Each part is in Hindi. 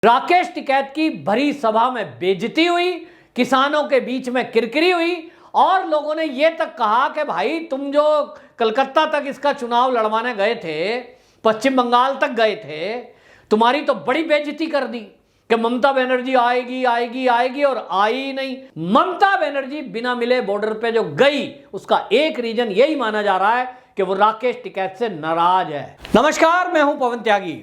राकेश टिकैत की भरी सभा में बेइज्जती हुई, किसानों के बीच में किरकिरी हुई और लोगों ने यह तक कहा कि भाई तुम जो कलकत्ता तक इसका चुनाव लड़वाने गए थे, पश्चिम बंगाल तक गए थे, तुम्हारी तो बड़ी बेइज्जती कर दी कि ममता बनर्जी आएगी आएगी आएगी और आई नहीं। ममता बनर्जी बिना मिले बॉर्डर पे जो गई, उसका एक रीजन यही माना जा रहा है कि वो राकेश टिकैत से नाराज है। नमस्कार, मैं हूं पवन त्यागी।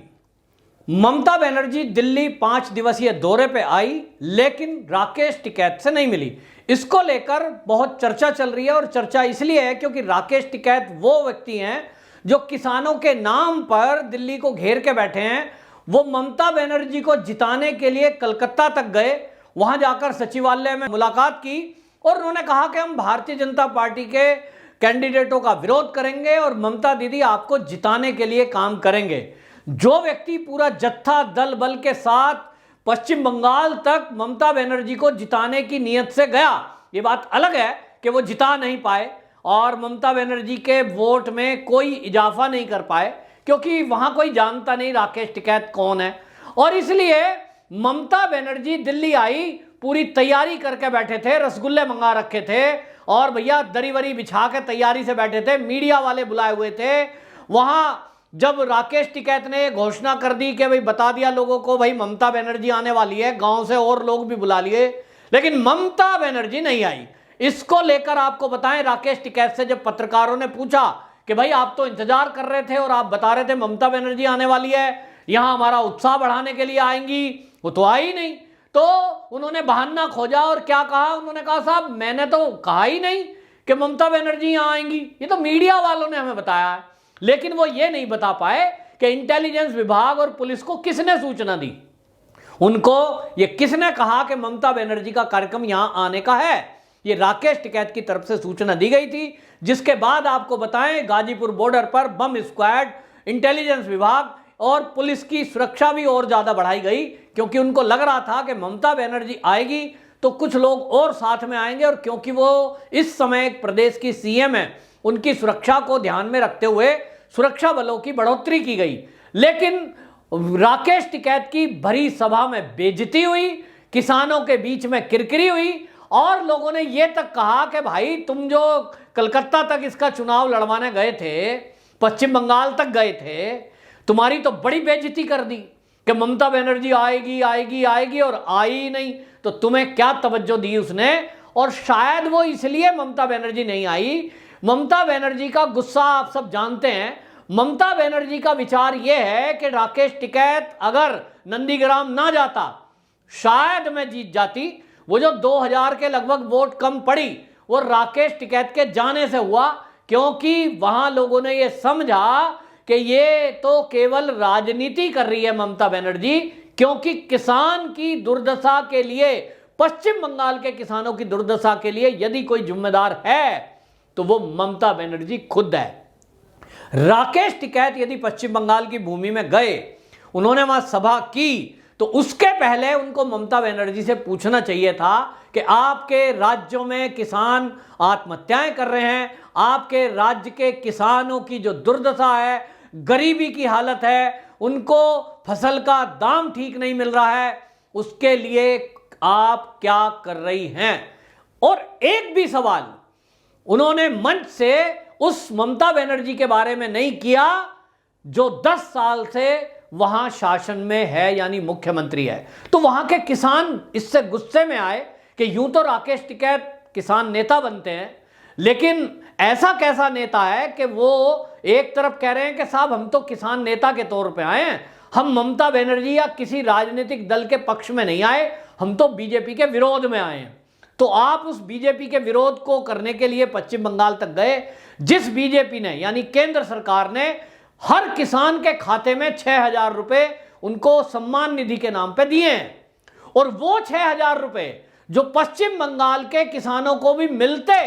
ममता बनर्जी दिल्ली 5 दिवसीय दौरे पे आई, लेकिन राकेश टिकैत से नहीं मिली। इसको लेकर बहुत चर्चा चल रही है और चर्चा इसलिए है क्योंकि राकेश टिकैत वो व्यक्ति हैं जो किसानों के नाम पर दिल्ली को घेर के बैठे हैं। वो ममता बनर्जी को जिताने के लिए कलकत्ता तक गए, वहां जाकर सचिवालय में मुलाकात की और उन्होंने कहा कि हम भारतीय जनता पार्टी के कैंडिडेटों का विरोध करेंगे और ममता दीदी आपको जिताने के लिए काम करेंगे। जो व्यक्ति पूरा जत्था दल बल के साथ पश्चिम बंगाल तक ममता बनर्जी को जिताने की नीयत से गया, ये बात अलग है कि वो जिता नहीं पाए और ममता बनर्जी के वोट में कोई इजाफा नहीं कर पाए क्योंकि वहां कोई जानता नहीं राकेश टिकैत कौन है। और इसलिए ममता बनर्जी दिल्ली आई, पूरी तैयारी करके बैठे थे, रसगुल्ले मंगा रखे थे और भैया दरी वरी बिछा के तैयारी से बैठे थे, मीडिया वाले बुलाए हुए थे। वहां जब राकेश टिकैत ने घोषणा कर दी कि भाई बता दिया लोगों को भाई ममता बनर्जी आने वाली है, गांव से और लोग भी बुला लिए, लेकिन ममता बनर्जी नहीं आई। इसको लेकर आपको बताएं, राकेश टिकैत से जब पत्रकारों ने पूछा कि भाई आप तो इंतजार कर रहे थे और आप बता रहे थे ममता बनर्जी आने वाली है, यहां हमारा उत्साह बढ़ाने के लिए आएंगी, वो तो आई नहीं। तो उन्होंने बहाना खोजा और क्या कहा, उन्होंने कहा साहब मैंने तो कहा ही नहीं कि ममता बनर्जी यहां आएंगी, ये तो मीडिया वालों ने हमें बताया है। लेकिन वो ये नहीं बता पाए कि इंटेलिजेंस विभाग और पुलिस को किसने सूचना दी, उनको ये किसने कहा कि ममता बनर्जी का कार्यक्रम यहां आने का है। ये राकेश टिकैत की तरफ से सूचना दी गई थी, जिसके बाद आपको बताएं गाजीपुर बॉर्डर पर बम स्क्वाड, इंटेलिजेंस विभाग और पुलिस की सुरक्षा भी और ज्यादा बढ़ाई गई क्योंकि उनको लग रहा था कि ममता बनर्जी आएगी तो कुछ लोग और साथ में आएंगे और क्योंकि वो इस समय एक प्रदेश की सीएम है, उनकी सुरक्षा को ध्यान में रखते हुए सुरक्षा बलों की बढ़ोतरी की गई। लेकिन राकेश टिकैत की भरी सभा में बेइज्जती हुई, किसानों के बीच में किरकिरी हुई और लोगों ने यह तक कहा कि भाई तुम जो कलकत्ता तक इसका चुनाव लड़वाने गए थे, पश्चिम बंगाल तक गए थे, तुम्हारी तो बड़ी बेइज्जती कर दी कि ममता बनर्जी आएगी आएगी आएगी और आई नहीं। तो तुम्हें क्या तवज्जो दी उसने, और शायद वो इसलिए ममता बनर्जी नहीं आई। ममता बनर्जी का गुस्सा आप सब जानते हैं। ममता बनर्जी का विचार यह है कि राकेश टिकैत अगर नंदीग्राम ना जाता, शायद मैं जीत जाती। वो जो 2000 के लगभग वोट कम पड़ी वो राकेश टिकैत के जाने से हुआ क्योंकि वहां लोगों ने यह समझा कि ये तो केवल राजनीति कर रही है ममता बनर्जी, क्योंकि किसान की दुर्दशा के लिए, पश्चिम बंगाल के किसानों की दुर्दशा के लिए यदि कोई जिम्मेदार है तो वो ममता बनर्जी खुद है। राकेश टिकैत यदि पश्चिम बंगाल की भूमि में गए, उन्होंने वहां सभा की, तो उसके पहले उनको ममता बनर्जी से पूछना चाहिए था कि आपके राज्यों में किसान आत्महत्याएं कर रहे हैं, आपके राज्य के किसानों की जो दुर्दशा है, गरीबी की हालत है, उनको फसल का दाम ठीक नहीं मिल रहा है, उसके लिए आप क्या कर रही हैं। और एक भी सवाल उन्होंने मंच से उस ममता बनर्जी के बारे में नहीं किया जो 10 साल से वहां शासन में है, यानी मुख्यमंत्री है। तो वहां के किसान इससे गुस्से में आए कि यूं तो राकेश टिकैत किसान नेता बनते हैं, लेकिन ऐसा कैसा नेता है कि वो एक तरफ कह रहे हैं कि साहब हम तो किसान नेता के तौर पे आए हैं, हम ममता बनर्जी या किसी राजनीतिक दल के पक्ष में नहीं आए, हम तो बीजेपी के विरोध में आए हैं। तो आप उस बीजेपी के विरोध को करने के लिए पश्चिम बंगाल तक गए, जिस बीजेपी ने, यानी केंद्र सरकार ने हर किसान के खाते में 6000 रुपए उनको सम्मान निधि के नाम पे दिए हैं। और वो 6000 रुपए जो पश्चिम बंगाल के किसानों को भी मिलते,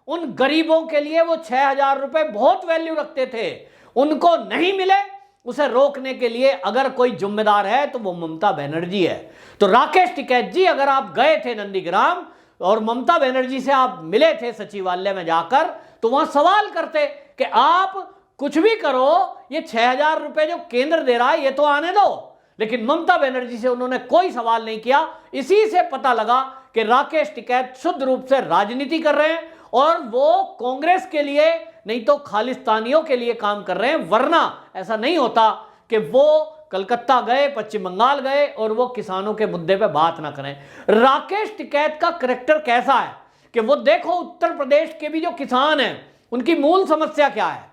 उन गरीबों के लिए वो 6000 रुपए बहुत वैल्यू रखते थे, उनको नहीं मिले। उसे रोकने के लिए अगर कोई जिम्मेदार है तो वो ममता बनर्जी है। तो राकेश टिकैत जी, अगर आप गए थे नंदीग्राम और ममता बनर्जी से आप मिले थे सचिवालय में जाकर, तो वहां सवाल करते कि आप कुछ भी करो, ये 6000 रुपए जो केंद्र दे रहा है ये तो आने दो, लेकिन ममता बनर्जी से उन्होंने कोई सवाल नहीं किया। इसी से पता लगा कि राकेश टिकैत शुद्ध रूप से राजनीति कर रहे हैं और वो कांग्रेस के लिए नहीं तो खालिस्तानियों के लिए काम कर रहे हैं, वरना ऐसा नहीं होता कि वो कलकत्ता गए, पश्चिम बंगाल गए और वो किसानों के मुद्दे पे बात ना करें। राकेश टिकैत का करैक्टर कैसा है कि वो देखो उत्तर प्रदेश के भी जो किसान हैं उनकी मूल समस्या क्या है।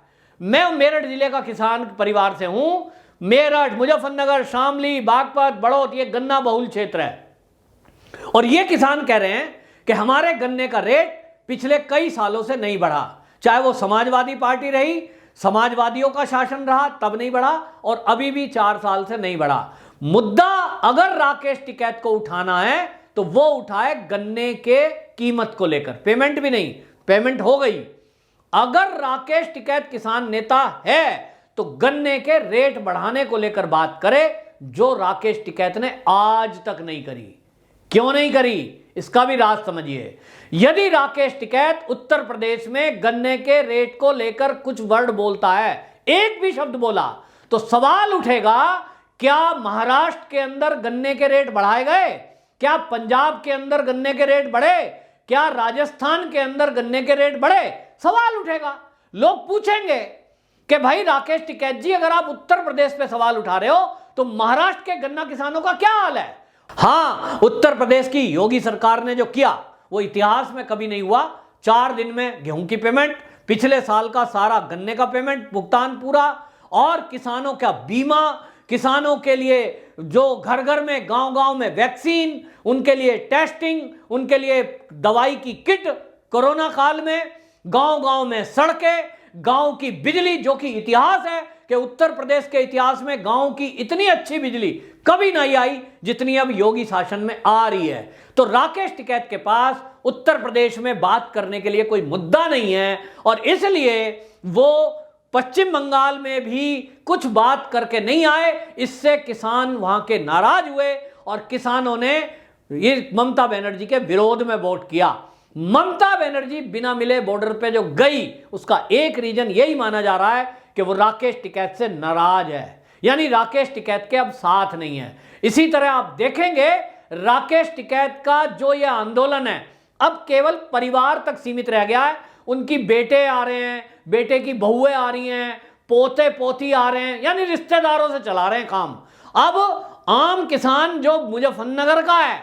मैं मेरठ जिले का किसान परिवार से हूं। मेरठ, मुजफ्फरनगर, शामली, बागपत, बड़ौत ये गन्ना बहुल क्षेत्र है और ये किसान कह रहे हैं कि हमारे गन्ने का रेट पिछले कई सालों से नहीं बढ़ा, चाहे वो समाजवादी पार्टी रही, समाजवादियों का शासन रहा तब नहीं बढ़ा और अभी भी 4 साल से नहीं बढ़ा। मुद्दा अगर राकेश टिकैत को उठाना है तो वो उठाए गन्ने के कीमत को लेकर, पेमेंट भी नहीं, पेमेंट हो गई। अगर राकेश टिकैत किसान नेता है तो गन्ने के रेट बढ़ाने को लेकर बात करे, जो राकेश टिकैत ने आज तक नहीं करी। क्यों नहीं करी, इसका भी राज समझिए। यदि राकेश टिकैत उत्तर प्रदेश में गन्ने के रेट को लेकर कुछ वर्ड बोलता है, एक भी शब्द बोला, तो सवाल उठेगा क्या महाराष्ट्र के अंदर गन्ने के रेट बढ़ाए गए, क्या पंजाब के अंदर गन्ने के रेट बढ़े, क्या राजस्थान के अंदर गन्ने के रेट बढ़े। सवाल उठेगा, लोग पूछेंगे कि भाई राकेश टिकैत जी अगर आप उत्तर प्रदेश पे सवाल उठा रहे हो तो महाराष्ट्र के गन्ना किसानों का क्या हाल है। हां, उत्तर प्रदेश की योगी सरकार ने जो किया वो इतिहास में कभी नहीं हुआ। 4 दिन में गेहूं की पेमेंट, पिछले साल का सारा गन्ने का पेमेंट भुगतान पूरा, और किसानों का बीमा, किसानों के लिए जो घर घर में, गांव गांव में वैक्सीन, उनके लिए टेस्टिंग, उनके लिए दवाई की किट, कोरोना काल में गांव गांव में सड़कें, गांव की बिजली, जो कि इतिहास है कि उत्तर प्रदेश के इतिहास में गांव की इतनी अच्छी बिजली कभी नहीं आई जितनी अब योगी शासन में आ रही है। तो राकेश टिकैत के पास उत्तर प्रदेश में बात करने के लिए कोई मुद्दा नहीं है और इसलिए वो पश्चिम बंगाल में भी कुछ बात करके नहीं आए। इससे किसान वहां के नाराज हुए और किसानों ने ये ममता बनर्जी के विरोध में वोट किया। ममता बनर्जी बिना मिले बॉर्डर पे जो गई, उसका एक रीजन यही माना जा रहा है कि वो राकेश टिकैत से नाराज है, यानी राकेश टिकैत के अब साथ नहीं है। इसी तरह आप देखेंगे राकेश टिकैत का जो ये आंदोलन है अब केवल परिवार तक सीमित रह गया है। उनकी बेटे आ रहे हैं, बेटे की बहुएं आ रही हैं, पोते पोती आ रहे हैं, यानी रिश्तेदारों से चला रहे हैं काम। अब आम किसान जो मुजफ्फरनगर का है,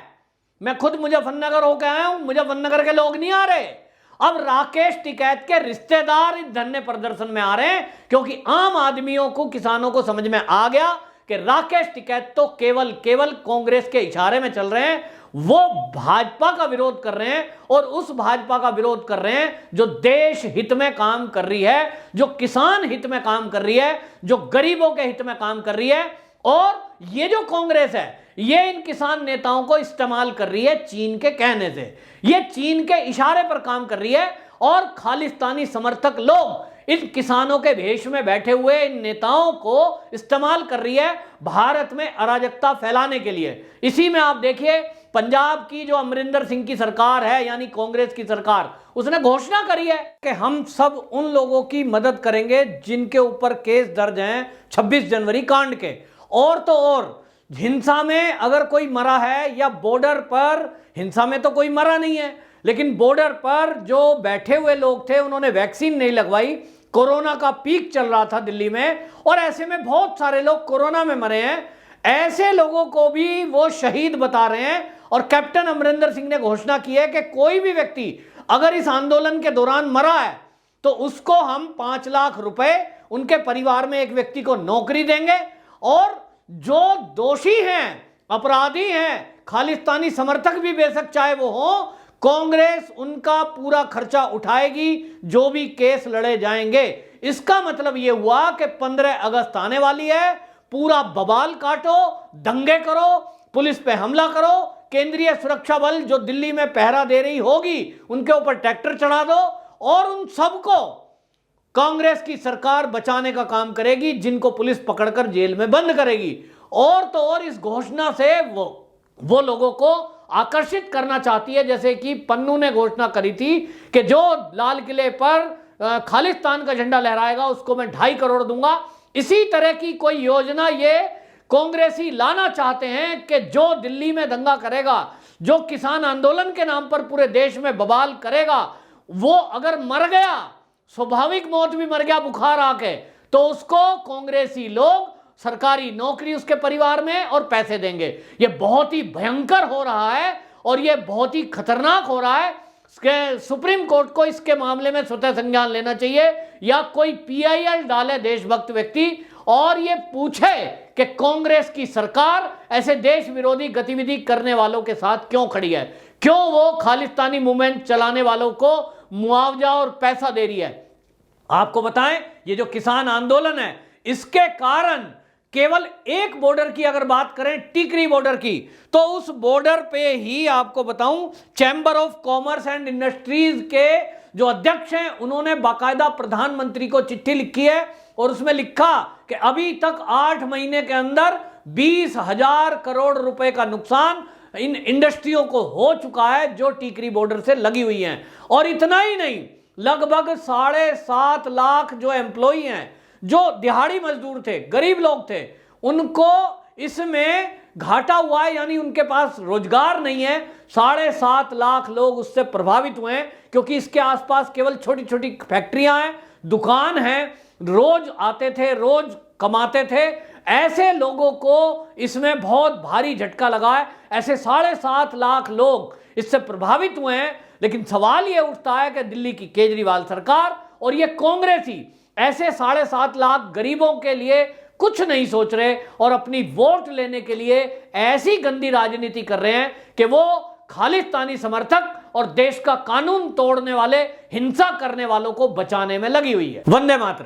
मैं खुद मुजफ्फरनगर होकर आया हूं, मुजफ्फरनगर के लोग नहीं आ रहे। अब राकेश टिकैत के रिश्तेदार इस धरने प्रदर्शन में आ रहे हैं क्योंकि आम आदमियों को, किसानों को समझ में आ गया कि राकेश टिकैत तो केवल कांग्रेस के इशारे में चल रहे हैं। वो भाजपा का विरोध कर रहे हैं और उस भाजपा का विरोध कर रहे हैं जो देश हित में काम कर रही है, जो किसान हित में काम कर रही है, जो गरीबों के हित में काम कर रही है। और ये जो कांग्रेस है ये इन किसान नेताओं को इस्तेमाल कर रही है चीन के कहने से, ये चीन के इशारे पर काम कर रही है और खालिस्तानी समर्थक लोग इन किसानों के भेष में बैठे हुए इन नेताओं को इस्तेमाल कर रही है भारत में अराजकता फैलाने के लिए। इसी में आप देखिए पंजाब की जो अमरिंदर सिंह की सरकार है, यानी कांग्रेस की सरकार, उसने घोषणा करी है कि हम सब उन लोगों की मदद करेंगे जिनके ऊपर केस दर्ज हैं 26 जनवरी कांड के। और तो और हिंसा में अगर कोई मरा है या बॉर्डर पर, हिंसा में तो कोई मरा नहीं है, लेकिन बॉर्डर पर जो बैठे हुए लोग थे उन्होंने वैक्सीन नहीं लगवाई, कोरोना का पीक चल रहा था दिल्ली में और ऐसे में बहुत सारे लोग कोरोना में मरे हैं, ऐसे लोगों को भी वो शहीद बता रहे हैं। और कैप्टन अमरिंदर सिंह ने घोषणा की है कि कोई भी व्यक्ति अगर इस आंदोलन के दौरान मरा है तो उसको हम 5 लाख रुपए, उनके परिवार में एक व्यक्ति को नौकरी देंगे और जो दोषी हैं, अपराधी हैं, खालिस्तानी समर्थक भी बेशक चाहे वो हो, कांग्रेस उनका पूरा खर्चा उठाएगी जो भी केस लड़े जाएंगे। इसका मतलब यह हुआ कि 15 अगस्त आने वाली है, पूरा बवाल काटो, दंगे करो, पुलिस पे हमला करो, केंद्रीय सुरक्षा बल जो दिल्ली में पहरा दे रही होगी उनके ऊपर ट्रैक्टर चढ़ा दो और उन सबको कांग्रेस की सरकार बचाने का काम करेगी, जिनको पुलिस पकड़कर जेल में बंद करेगी। और तो और इस घोषणा से वो लोगों को आकर्षित करना चाहती है, जैसे कि पन्नू ने घोषणा करी थी कि जो लाल किले पर खालिस्तान का झंडा लहराएगा उसको मैं 2.5 करोड़ दूंगा। इसी तरह की कोई योजना ये कांग्रेसी लाना चाहते हैं कि जो दिल्ली में दंगा करेगा, जो किसान आंदोलन के नाम पर पूरे देश में बवाल करेगा, वो अगर मर गया, स्वाभाविक मौत भी मर गया बुखार आके, तो उसको कांग्रेसी लोग सरकारी नौकरी उसके परिवार में और पैसे देंगे। ये बहुत ही भयंकर हो रहा है और ये बहुत ही खतरनाक हो रहा है। सुप्रीम कोर्ट को इसके मामले में स्वतः संज्ञान लेना चाहिए या कोई पीआईएल डाले देशभक्त व्यक्ति और ये पूछे कि कांग्रेस की सरकार ऐसे देश विरोधी गतिविधि करने वालों के साथ क्यों खड़ी है, क्यों वो खालिस्तानी मूवमेंट चलाने वालों को मुआवजा और पैसा दे रही है। आपको बताएं, ये जो किसान आंदोलन है, इसके कारण केवल एक बॉर्डर की अगर बात करें, टिकरी बॉर्डर की, तो उस बॉर्डर पे ही आपको बताऊं, chamber of commerce and industries के जो अध्यक्ष हैं, उन्होंने बाकायदा प्रधानमंत्री को चिट्ठी लिखी है और उसमें लिखा कि अभी तक 8 महीने के अंदर 20,000 करोड़ रुपए का नुकसान इन इंडस्ट्रियों को हो चुका है जो टिकरी बॉर्डर से लगी हुई हैं। और इतना ही नहीं, लगभग 7.5 लाख जो एम्प्लॉई हैं, जो दिहाड़ी मजदूर थे, गरीब लोग थे, उनको इसमें घाटा हुआ है, यानी उनके पास रोजगार नहीं है। 7.5 लाख लोग उससे प्रभावित हुए हैं क्योंकि इसके आसपास केवल छोटी छोटी फैक्ट्रियां हैं, दुकान है, रोज आते थे, रोज कमाते थे। ऐसे लोगों को इसमें बहुत भारी झटका लगा है। ऐसे 7.5 लाख लोग इससे प्रभावित हुए हैं। लेकिन सवाल यह उठता है कि दिल्ली की केजरीवाल सरकार और ये कांग्रेसी ऐसे 7.5 लाख गरीबों के लिए कुछ नहीं सोच रहे और अपनी वोट लेने के लिए ऐसी गंदी राजनीति कर रहे हैं कि वो खालिस्तानी समर्थक और देश का कानून तोड़ने वाले, हिंसा करने वालों को बचाने में लगी हुई है। वंदे मातरम।